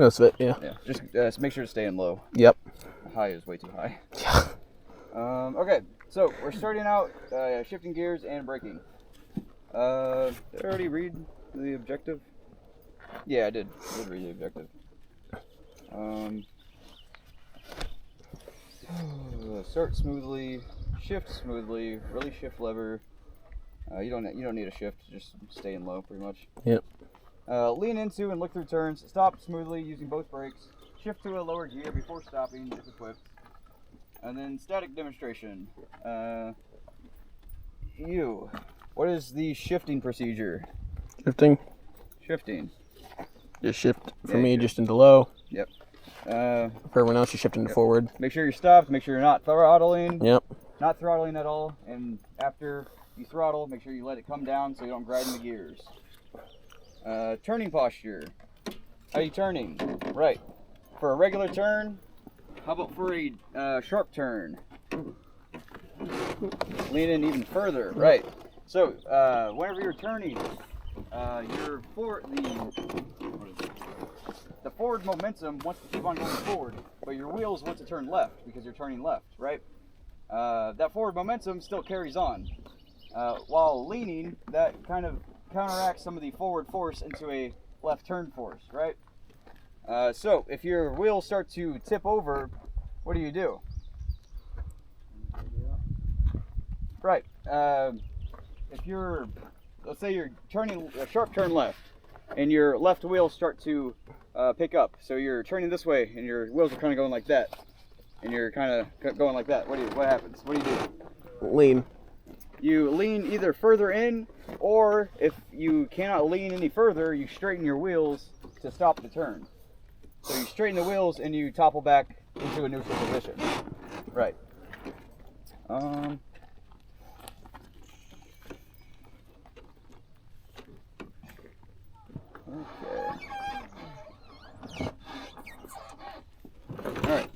Most of it, yeah. Yeah, just make sure to stay in low. Yep. High is way too high. Yeah. Okay, so we're starting out shifting gears and braking. Did I already read the objective? Yeah, I did. I did read the objective. Start smoothly, shift smoothly, really shift lever. You don't need a shift, just stay in low pretty much. Yep. Lean into and look through turns. Stop smoothly using both brakes. Shift to a lower gear before stopping if equipped. And then static demonstration. What is the shifting procedure? Shifting. Shifting. Just shift for Yeah, me, shift. just into low. Yep. For everyone else, you shift into forward. Make sure you're stopped. Make sure you're not throttling. Yep. Not throttling at all. And after you throttle, make sure you let it come down so you don't grind the gears. Turning posture. How are you turning? Right. For a regular turn, how about for a sharp turn? Lean in even further. Right. So whenever you're turning, the forward momentum wants to keep on going forward, but your wheels want to turn left because you're turning left, right? That forward momentum still carries on. While leaning, that kind of counteracts some of the forward force into a left turn force, right? So if your wheels start to tip over, what do? Right. Let's say you're turning a sharp turn left, and your left wheels start to pick up. So you're turning this way, and your wheels are kind of going like that, and you're kind of going like that. What happens? What do? Lean. You lean either further in, or if you cannot lean any further, you straighten your wheels to stop the turn. So you straighten the wheels and you topple back into a neutral position. Right. Okay. Alright.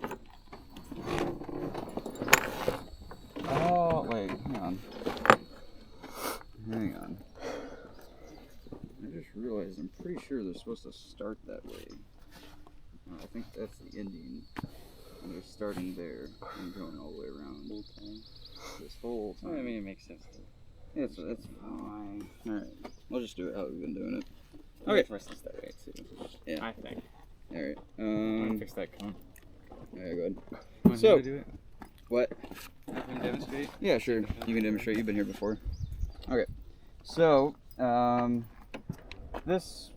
Oh, wait, hang on. I just realized I'm pretty sure they're supposed to start that way. I think that's the ending. And they're starting there and going all the way around. This whole time. I mean, it makes sense. It's fine. Alright. We'll just do it how we've been doing it. Okay. For us to start right too. Yeah. I think. Alright. I'm gonna fix that cone. Alright, good. Want So- me to do it? What? I can demonstrate. Yeah, sure. You can demonstrate. You've been here before. Okay. So, this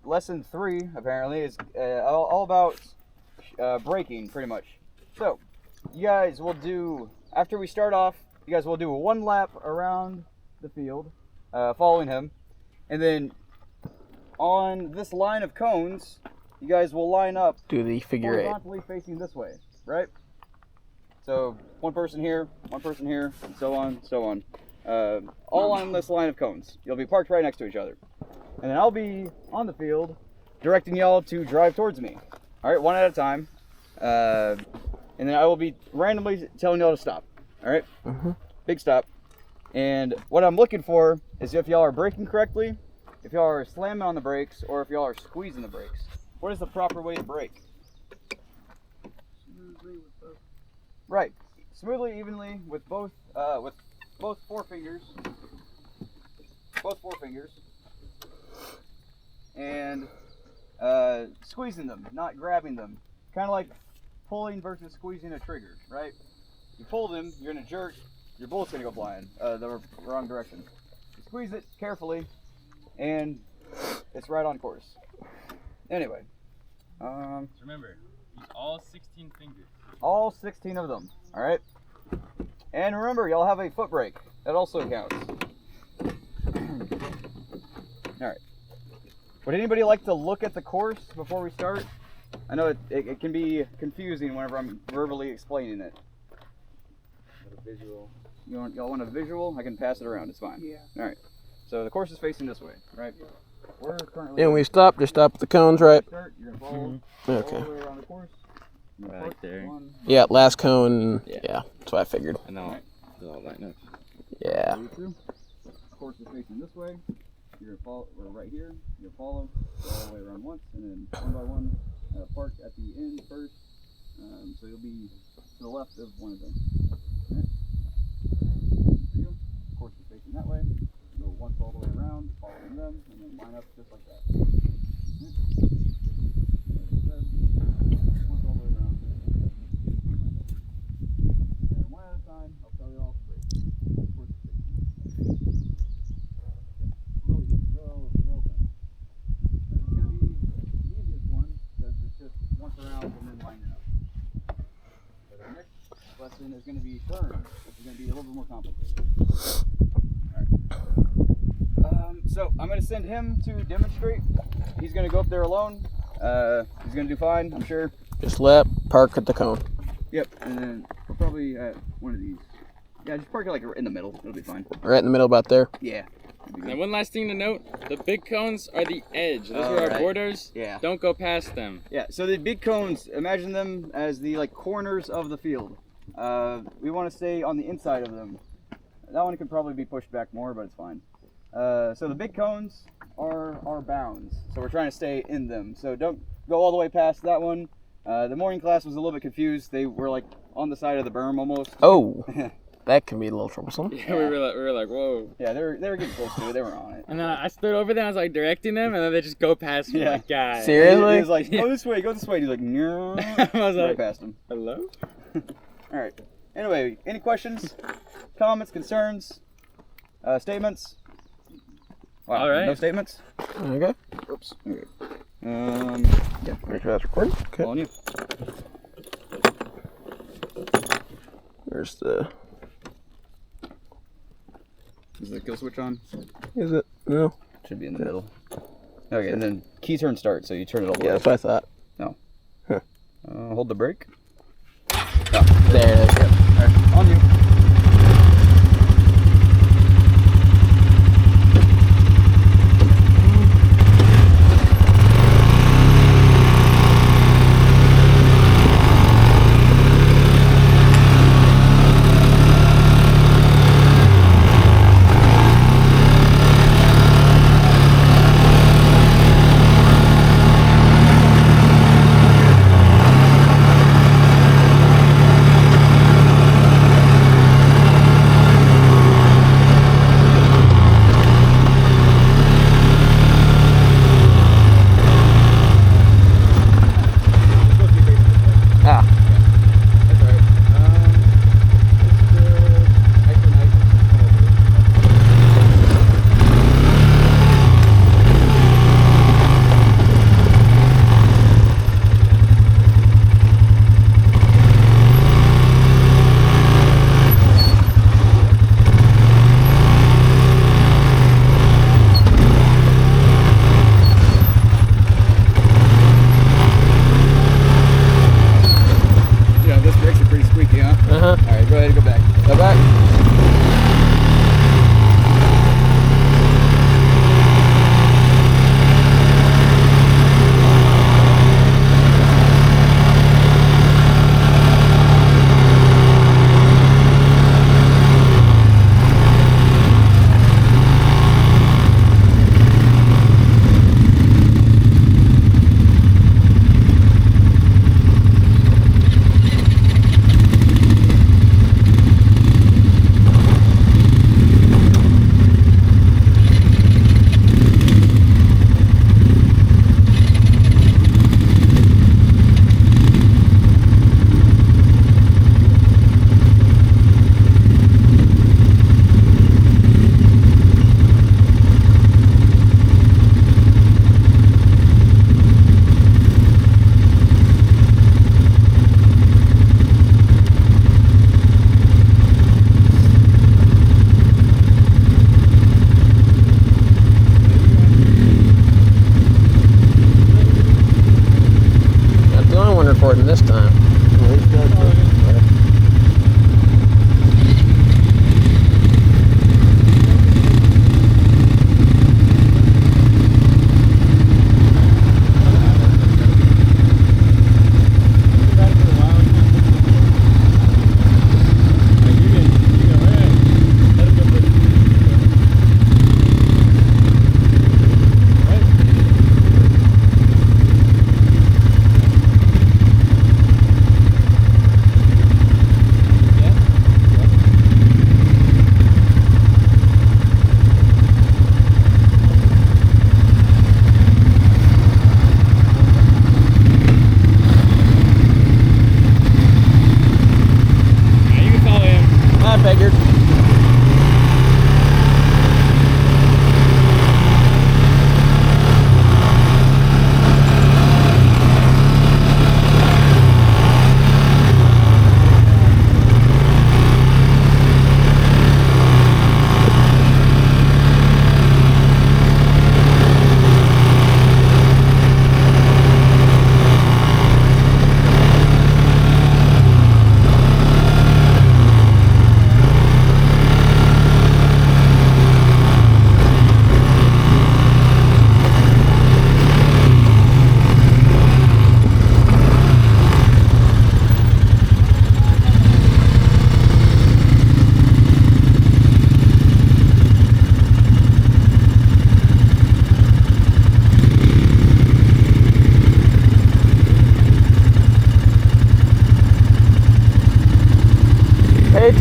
lesson 3 apparently is all about braking, pretty much. So, you guys will do, after we start off, you guys will do a 1 lap around the field, following him, and then on this line of cones, you guys will line up Do the figure 8. horizontally facing this way, right? So one person here, and so on. All on this line of cones. You'll be parked right next to each other. And then I'll be on the field directing y'all to drive towards me. All right, one at a time. And then I will be randomly telling y'all to stop. All right? Big stop. And what I'm looking for is if y'all are braking correctly, if y'all are slamming on the brakes, or if y'all are squeezing the brakes. What is the proper way to brake? Right, smoothly, evenly, with both forefingers. Both forefingers. And squeezing them, not grabbing them. Kind of like pulling versus squeezing a trigger, right? You pull them, you're gonna jerk, your bullet's gonna go flying the wrong direction. You squeeze it carefully, and it's right on course. Anyway, Remember, use all 16 fingers. all 16 of them, all right? And remember, y'all have a foot brake. That also counts. All right. Would anybody like to look at the course before we start? I know it can be confusing whenever I'm verbally explaining it. A visual. Y'all want a visual? I can pass it around. It's fine. Yeah. All right. So the course is facing this way, right? We're currently. And we stop, just stop at the cones, right? Start. You're gonna follow Okay. all the way around the course. Right there. Yeah, last cone. Yeah. Yeah, that's what I figured. And now they'll all line up. Yeah. The course is facing this way. you're gonna follow. We're right here. You're gonna follow, go all the way around once, and then one by one, park at the end first. So you'll be to the left of one of them. Right. There you go. Of course, you're facing that way. Go once all the way around, following them, and then line up just like that. Right. Once all the way around. And one at a time, I'll tell you all straight. Of course, you're facing that way. Real easy, real fast. It's going to be the easiest one because it's just once around and then line it up. So the next lesson is going to be turns, which is going to be a little bit more complicated. Alright. So I'm going to send him to demonstrate. He's going to go up there alone. He's going to do fine, I'm sure. Just lap, park at the cone. Yep, and then we're probably at one of these. Yeah, just park it like in the middle. It'll be fine. Right in the middle about there. Yeah. it'll be good. Now, one last thing to note: the big cones are the edge. Those Oh, are our right. borders. Yeah. Don't go past them. Yeah, so the big cones, imagine them as the like corners of the field. We want to stay on the inside of them. That one could probably be pushed back more, but it's fine. So the big cones are our bounds. So we're trying to stay in them. So don't go all the way past that one. The morning class was a little bit confused. They were like on the side of the berm almost. Oh, that can be a little troublesome. Yeah, we were like, whoa. Yeah, they were getting close to it. They were on it. And then I stood over there. I was like directing them, and then they just go past me. Yeah. Like, God. Seriously? He was like, go this way, go this way. And he's like, no. I was Right like, past him. hello. All right. Anyway, any questions, comments, concerns, statements? Wow, All right. No statements? Okay. Oops. Okay. Yeah. Make sure that's recording. Okay. On you. There's the. Is the kill switch on? Is it? No. Should be in the middle. Okay, and then key turn start, so you turn it all the Yeah, way. that's what I thought. No. Huh. Hold the brake. There it is. All right. On you.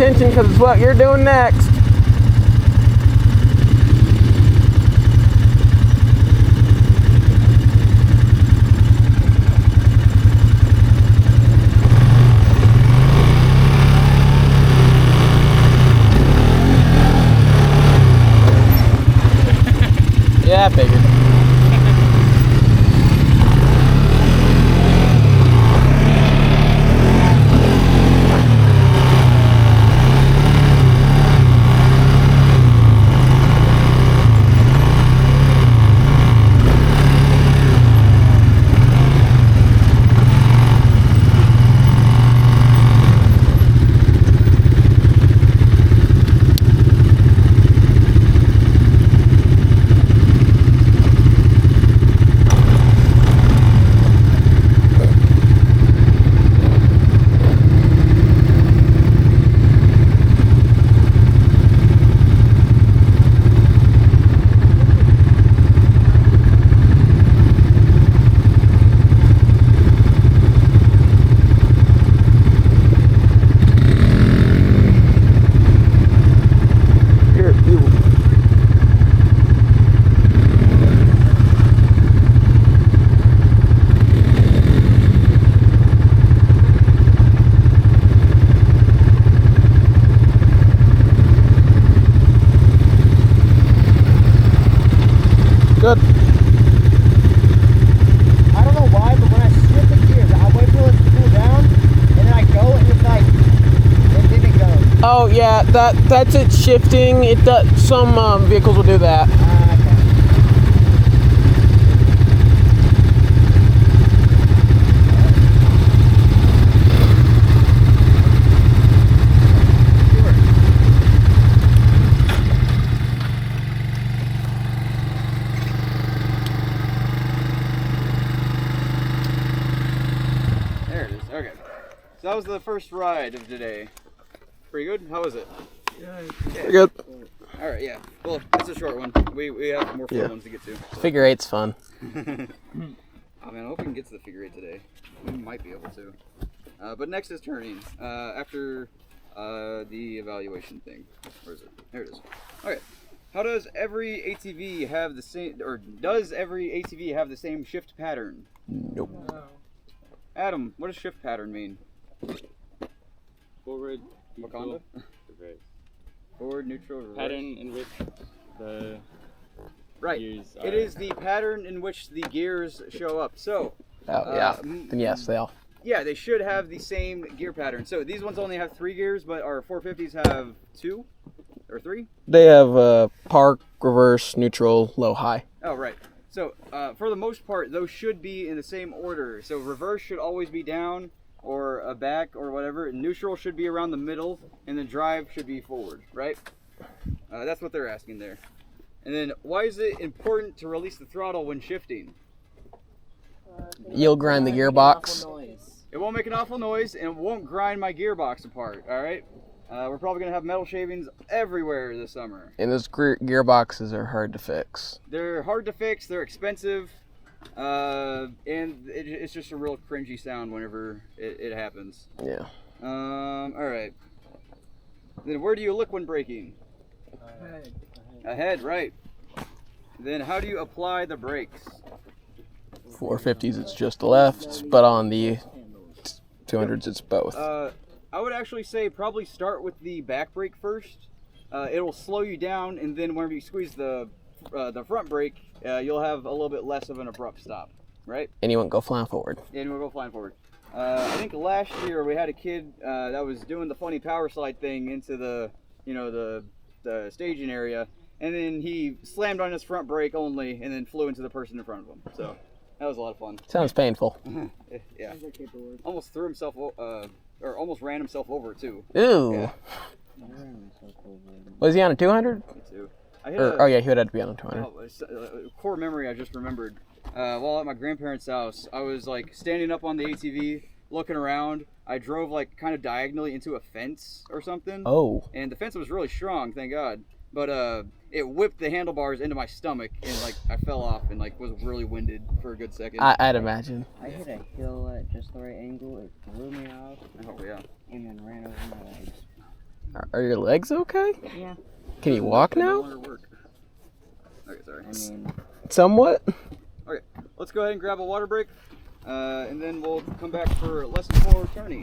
attention because it's what you're doing next. Yeah, I figured. Good. I don't know why, but when I shift the gears, I wait till it's cool down, and then I go, and it's like, and then it goes. Oh yeah, that's it shifting. It does. Some vehicles will do that. Okay. There it is. Okay. So that was the first ride of today. Pretty good? How was it? Pretty good. Alright, yeah. Well, it's a short one. We have more full ones to get to. Figure eight's fun. Oh man, I hope we can get to the figure eight today. We might be able to. But next is turning. After the evaluation thing. Where is it? There it is. Okay. How does every ATV have the same, or does every ATV have the same shift pattern? Nope. Adam, what does shift pattern mean? Forward, Wakanda? reverse. Forward, neutral, reverse. Pattern in which the Right. gears It are- is the pattern in which the gears show up. So, Oh yeah. Then yes, they all. yeah, they should have the same gear pattern. So these ones only have 3 gears, but our 450s have 2 or 3. They have park, reverse, neutral, low, high. Oh, right. So for the most part, those should be in the same order. So reverse should always be down or a back or whatever. Neutral should be around the middle, and then drive should be forward, right? That's what they're asking there. And then why is it important to release the throttle when shifting? You'll grind the gearbox. It won't make an awful noise, and it won't grind my gearbox apart, all right? We're probably going to have metal shavings everywhere this summer. And those gearboxes are hard to fix. They're hard to fix, they're expensive, and it's just a real cringy sound whenever it happens. Yeah. All right. Then where do you look when braking? Ahead, right. Then how do you apply the brakes? 450s, it's just the left, but on the 200s, it's both. I would actually say probably start with the back brake first. It'll slow you down, and then whenever you squeeze the front brake, you'll have a little bit less of an abrupt stop, right? And you won't go flying forward. And we'll go flying forward. I think last year we had a kid that was doing the funny power slide thing into the staging area, and then he slammed on his front brake only, and then flew into the person in front of him. So that was a lot of fun. Sounds painful. Yeah. Almost threw himself, or almost ran himself over too. Ooh. Yeah. Was he on a 200? Me too. I hit Oh yeah, he would have to be on a 200. Oh, it's a core memory I just remembered. While at my grandparents' house, I was like standing up on the ATV, looking around. I drove like kind of diagonally into a fence or something. Oh. And the fence was really strong, thank God. But it whipped the handlebars into my stomach, and like I fell off and like was really winded for a good second. I'd imagine. I hit a hill at just the right angle. It threw me off Oh yeah. and then ran over my legs. Are your legs okay? Yeah. Can you walk No now? longer work. Okay, sorry. I mean, Somewhat. Okay, let's go ahead and grab a water break, and then we'll come back for lesson 4 tourney.